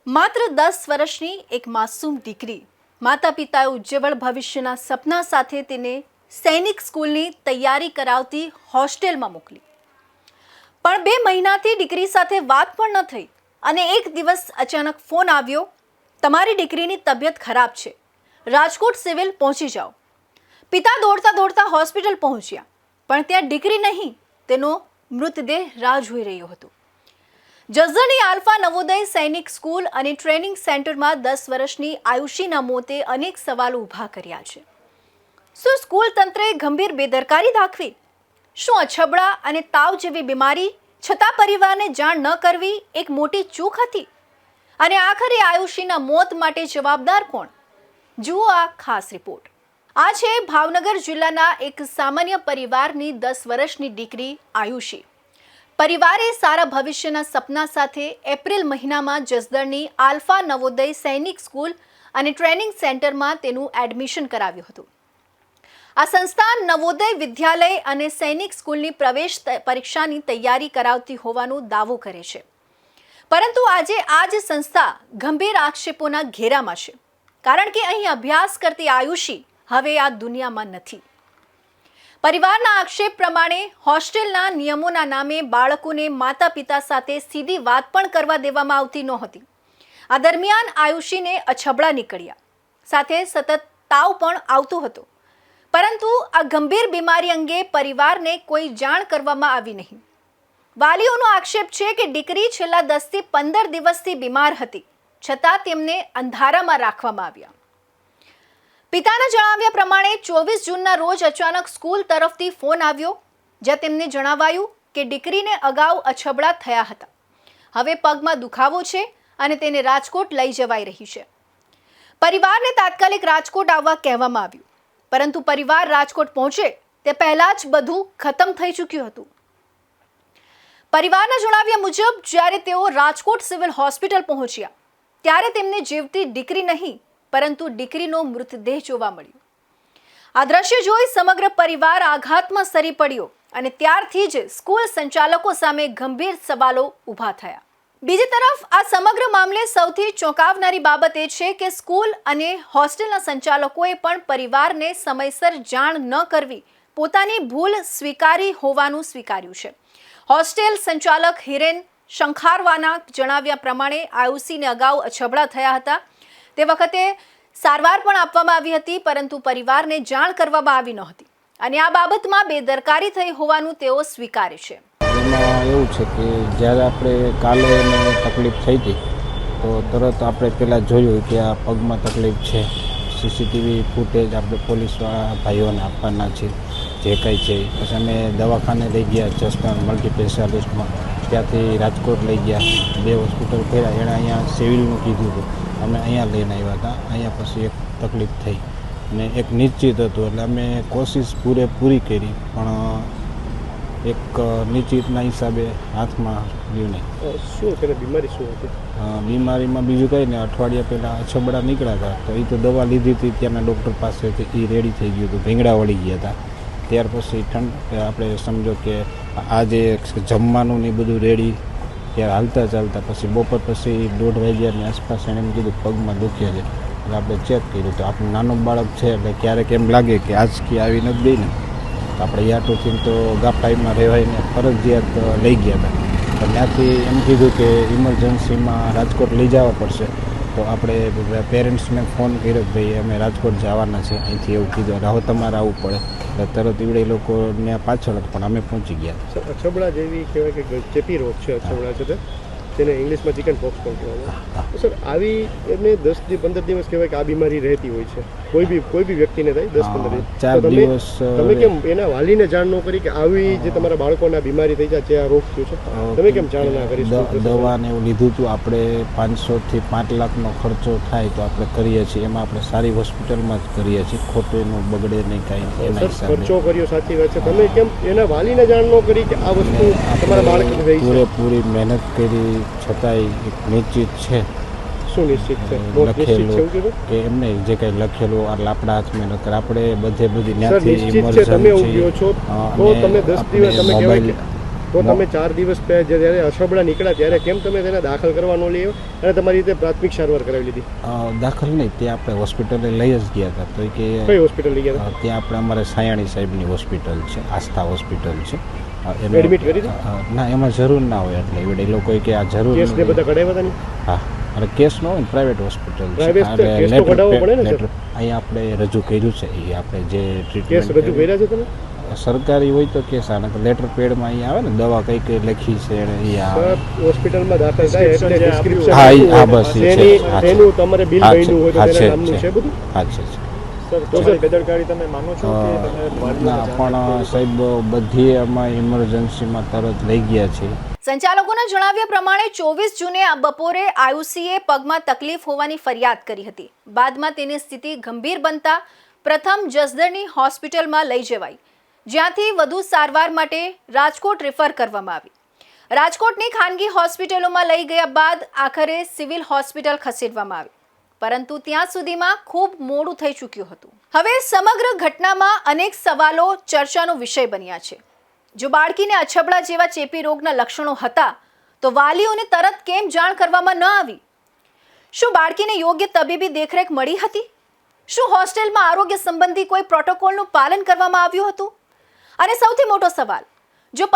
માત્ર 10 વર્ષની એક માસૂમ દીકરી માતા પિતાએ ઉજ્જવળ ભવિષ્યના સપના સાથે તેને સૈનિક સ્કૂલની તૈયારી કરાવતી હોસ્ટેલમાં મોકલી. પણ 2 મહિનાથી દીકરી સાથે વાત પણ ન થઈ અને એક દિવસ અચાનક ફોન આવ્યો, તમારી દીકરીની તબિયત ખરાબ છે, રાજકોટ સિવિલ પહોંચી જાઓ. પિતા દોડતા દોડતા હોસ્પિટલ પહોંચ્યા, પણ ત્યાં દીકરી નહીં, તેનો મૃતદેહ રાહ જોઈ રહ્યો હતો. જસદણની આલ્ફા નવોદય સૈનિક સ્કૂલ અને ટ્રેનિંગ સેન્ટરમાં 10 વર્ષની આયુષીના મોતે અનેક સવાલો ઊભા કર્યા છે. શું સ્કૂલ તંત્રએ ગંભીર બેદરકારી દાખવી? શું અછબડા અને તાવ જેવી બીમારી છતાં પરિવારને જાણ ન કરવી એક મોટી ચૂક હતી? અને આખરે આયુષીના મોત માટે જવાબદાર કોણ? જુઓ આ ખાસ રિપોર્ટ. આ છે ભાવનગર જિલ્લાના એક સામાન્ય પરિવારની 10 વર્ષની દીકરી આયુષી. પરિવારે સારા ભવિષ્યના સપના સાથે એપ્રિલ મહિનામાં જસદણની આલ્ફા નવોદય સૈનિક સ્કૂલ અને ટ્રેનિંગ સેન્ટરમાં તેનું એડમિશન કરાવ્યું હતું. આ સંસ્થા નવોદય વિદ્યાલય અને સૈનિક સ્કૂલની પ્રવેશ પરીક્ષાની તૈયારી કરાવતી હોવાનો દાવો કરે છે. પરંતુ આજે આ જ સંસ્થા ગંભીર આક્ષેપોના ઘેરામાં છે, કારણ કે અહીં અભ્યાસ કરતી આયુષી હવે આ દુનિયામાં નથી. પરિવારના આક્ષેપ પ્રમાણે હોસ્ટેલના નિયમોના નામે બાળકોને માતા પિતા સાથે સીધી વાત પણ કરવા દેવામાં આવતી નહોતી. આ દરમિયાન આયુષીને અછબડા નીકળ્યા, સાથે સતત તાવ પણ આવતો હતો. પરંતુ આ ગંભીર બીમારી અંગે પરિવારને કોઈ જાણ કરવામાં આવી નહીં. વાલીઓનો આક્ષેપ છે કે દીકરી છેલ્લા 10 થી 15 દિવસથી બીમાર હતી, છતાં તેમને અંધારામાં રાખવામાં આવ્યા. પિતાના જણાવ્યા પ્રમાણે 24 જૂનના રોજ અચાનક સ્કૂલ તરફથી ફોન આવ્યો, જ્યાં તેમને જણાવાયું કે દીકરીને અગાઉ અછબડા થયા હતા. હવે પગમાં દુખાવો છે અને તેને રાજકોટ લઈ જવાઈ રહી છે. પરિવારને તાત્કાલિક રાજકોટ આવવા કહેવામાં આવ્યું, પરંતુ પરિવાર રાજકોટ પહોંચે તે પહેલા જ બધું ખતમ થઈ ચૂક્યું હતું. પરિવારના જણાવ્યા મુજબ જ્યારે તેઓ રાજકોટ સિવિલ હોસ્પિટલ પહોંચ્યા, ત્યારે તેમને જીવતી દીકરી નહીં, પરંતુ દીકરીનો મૃતદેહ જોવા મળ્યો. આ દ્રશ્ય જોઈ સમગ્ર પરિવાર આઘાતમાં સરી પડ્યો અને ત્યારથી જ સ્કૂલ સંચાલકો સામે ગંભીર સવાલો ઊભા થયા. બીજી તરફ આ સમગ્ર મામલે સૌથી ચોંકાવનારી બાબત એ છે કે સ્કૂલ અને હોસ્ટેલના સંચાલકોએ પણ પરિવારને સમયસર જાણ ન કરવી પોતાની ભૂલ સ્વીકારી હોવાનું સ્વીકાર્યું છે. હોસ્ટેલ સંચાલક હિરેન શંખારવાના જણાવ્યા પ્રમાણે આયુષીને અગાઉ અછબડા થયા હતા. તે વખતે સારવાર પણ આપવામાં આવી હતી, પરંતુ પરિવારને જાણ કરવામાં આવી નહોતી અને આ બાબતમાં બેદરકારી થઈ હોવાનું તેઓ સ્વીકારે છે. એમાં એવું છે કે જ્યારે આપણે કાલે એને તકલીફ થઈ હતી તો તરત આપણે પહેલાં જોયું કે આ પગમાં તકલીફ છે. સીસીટીવી ફૂટેજ આપણે પોલીસવાળા ભાઈઓને આપવાના છે, જે કંઈ છે. પછી અમે દવાખાને લઈ ગયા જસદણ મલ્ટી સ્પેશિયાલિસ્ટમાં, ત્યાંથી રાજકોટ લઈ ગયા, 2 હોસ્પિટલ કર્યા. એણે અહીંયા સિવિલનું કીધું હતું, અમે અહીંયા લઈને આવ્યા હતા. અહીંયા પછી એક તકલીફ થઈ અને એક નિશ્ચિત હતું, એટલે અમે કોશિશ પૂરેપૂરી કરી, પણ એક નિશ્ચિતના હિસાબે હાથમાં રહ્યું નહીં. શું છે બીમારી શું હતી? બીમારીમાં બીજું કંઈ નહીં, અઠવાડિયા પહેલાં અછબડા નીકળ્યા હતા, તો એ તો દવા લીધી હતી ત્યાંના ડૉક્ટર પાસેથી, એ રેડી થઈ ગયું હતું, ભીંગડા વળી ગયા હતા. ત્યાર પછી આપણે સમજો કે આજે જમવાનું ને બધું રેડી, ત્યારે હાલતા ચાલતા પછી બપોર પછી 1:30 વાગ્યાની આસપાસ એણે એમ કીધું પગમાં દુખે છે. એટલે આપણે ચેક કર્યું તો આપણું નાનું બાળક છે, એટલે ક્યારેક એમ લાગે કે આજકી આવી નથી ગઈ ને, તો આપણે યાટોથી તો ગાફાઈમાં રહેવાયને ફરજિયાત લઈ ગયા હતા. તો ત્યાંથી એમ કીધું કે ઇમરજન્સીમાં રાજકોટ લઈ જવા પડશે. તો આપણે પેરેન્ટ્સને ફોન કર્યો કે ભાઈ અમે રાજકોટ જવાના છે અહીંથી, એવું કીધું. રાહો તમારે આવવું પડે. એટલે તરત એવડે એ લોકો ત્યાં પાછળ પણ અમે પહોંચી ગયા. અછબડા જેવી કહેવાય કે ચેપી રોગ છે અછબડા છે, તેને ઇંગ્લિશમાં ચિકન પોક્સ પણ કહેવામાં. સર આવી એમને 10 થી 15 દિવસ કહેવાય કે આ બીમારી રહેતી હોય છે, કોઈ બી વ્યક્તિને થાય 10-15 દિવસ. તમે કેમ એના વાલીને જાણ ન કરી કે આવી જે તમારા બાળકોને બીમારી થઈ જાય છે, આ રોગ થયો છે, તમે કેમ જાણ ના કરી? દવા ને એવું લીધું હતું આપણે, 500 થી 5 લાખનો ખર્ચો થાય તો આપણે કરીએ છીએ. એમાં આપણે સારી હોસ્પિટલમાં જ કરીએ છીએ, ખોટું એનું બગડે નહીં કાંઈ. એના હિસાબે ખર્ચો કર્યો, સાચી વાત છે. તમે કેમ એના વાલીને જાણ ન કરી કે આ વસ્તુ તમારા બાળકને થઈ છે? પૂરેપૂરી મહેનત કરી છતાંય એક નિશ્ચિત છે. શું નિશ્ચિત છે? લખેલું કે એમને જે કંઈ લખેલું આ લાપડા હાથમાં નકર આપણે બધી તમે ઉભ્યો છો તો તમે 10 દિવસ તમે કહેવાય તો તમે 4 દિવસ પહેલા જ્યારે અછબડા નીકળ્યા ત્યારે કેમ તમે તેને દાખલ કરવા ન લઈ અને તમારી રીતે પ્રાથમિક સારવાર કરાવી લીધી? દાખલ નહીં, ત્યાં આપણે હોસ્પિટલે લઈ જ ગયા હતા. તો કે કઈ હોસ્પિટલ લઈ ગયા હતા? ત્યાં આપણે અમારે સાયાણી સાહેબની હોસ્પિટલ છે, આસ્થા હોસ્પિટલ છે. એડમિટ કરી દીધા? ના, એમાં જરૂર ના હોય. એટલે એ લોકોએ કે આ જરૂર કેસ ને બધા કઢાવ્યા હતા ને? હા, અને કેસ ન હોય, પ્રાઇવેટ હોસ્પિટલ કેસ તો કઢાવવો પડે ને સર? અહીંયા આપણે રજૂ કર્યું છે. એ આપણે જે કેસ ટ્રીટમેન્ટ રજૂ કર્યા છે તમે? સરકારી હોય તો કેસ આને લેટર પેડમાં અહીંયા આવે ને, દવા કઈ કઈ લખી છે એ આવે. હોસ્પિટલમાં દાખલ થાય એટલે ડિસ્ક્રિપ્શન હા, બસ તેનું તમારે બિલ બન્યું હોય તો તેના નામનું છે બધું? હા, છે. તો સર બેદરકારી તમે માનો છો કે ના, પણ સાહેબ બધી એમાં ઇમરજન્સીમાં તરત લઈ ગયા છે. સંચાલકોના જણાવ્યા પ્રમાણે 24 જૂને બપોરે આયુષીએ પગમાં તકલીફ હોવાની ફરિયાદ કરી હતી. બાદમાં તેની સ્થિતિ ગંભીર બનતા પ્રથમ જસદણની હોસ્પિટલમાં લઈ જવાઈ, જ્યાંથી વધુ સારવાર માટે રાજકોટ રેફર કરવામાં આવી. રાજકોટની ખાનગી હોસ્પિટલોમાં લઈ ગયા બાદ આખરે સિવિલ હોસ્પિટલ ખસેડવામાં આવી, પરંતુ ત્યાં સુધીમાં ખૂબ મોડું થઈ ચૂક્યું હતું. હવે સમગ્ર ઘટનામાં અનેક સવાલો ચર્ચાનો વિષય બન્યા છે. જો બાળકીને અછબડા જેવા ચેપી રોગના લક્ષણો હતા તો વાલીઓને તરત કેમ જાણ કરવામાં ન આવી? શું બાળકીને યોગ્ય તબીબી દેખરેખ મળી હતી? શું હોસ્ટેલમાં આરોગ્ય સંબંધી કોઈ પ્રોટોકોલનું પાલન કરવામાં આવ્યું હતું? અને સૌથી મોટો સવાલ, જો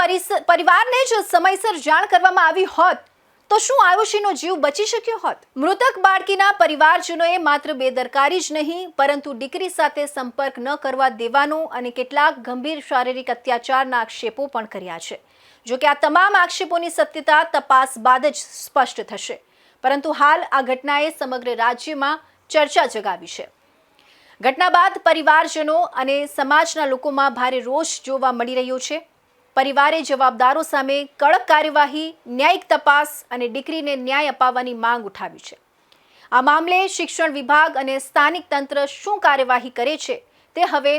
પરિવારને જ સમયસર જાણ કરવામાં આવી હોત તો શું આયુષીનો જીવ બચી શક્યો હોત? મૃતક બાળકીના પરિવારજનોએ માત્ર બેદરકારી જ નહીં, પરંતુ દીકરી સાથે સંપર્ક ન કરવા દેવાનો અને કેટલાક ગંભીર શારીરિક અત્યાચારના આક્ષેપો પણ કર્યા છે. જો કે આ તમામ આક્ષેપોની સત્યતા તપાસ બાદ જ સ્પષ્ટ થશે, પરંતુ હાલ આ ઘટનાએ સમગ્ર રાજ્યમાં ચર્ચા જગાવી છે. ઘટના બાદ પરિવારજનો અને સમાજના લોકોમાં ભારે રોષ જોવા મળી રહ્યો છે. પરિવારે જવાબદારો સામે કડક કાર્યવાહી, ન્યાયિક તપાસ અને દીકરીને ન્યાય અપાવવાની માંગ ઉઠાવી છે. આ મામલે શિક્ષણ વિભાગ અને સ્થાનિક તંત્ર શું કાર્યવાહી કરે છે તે હવે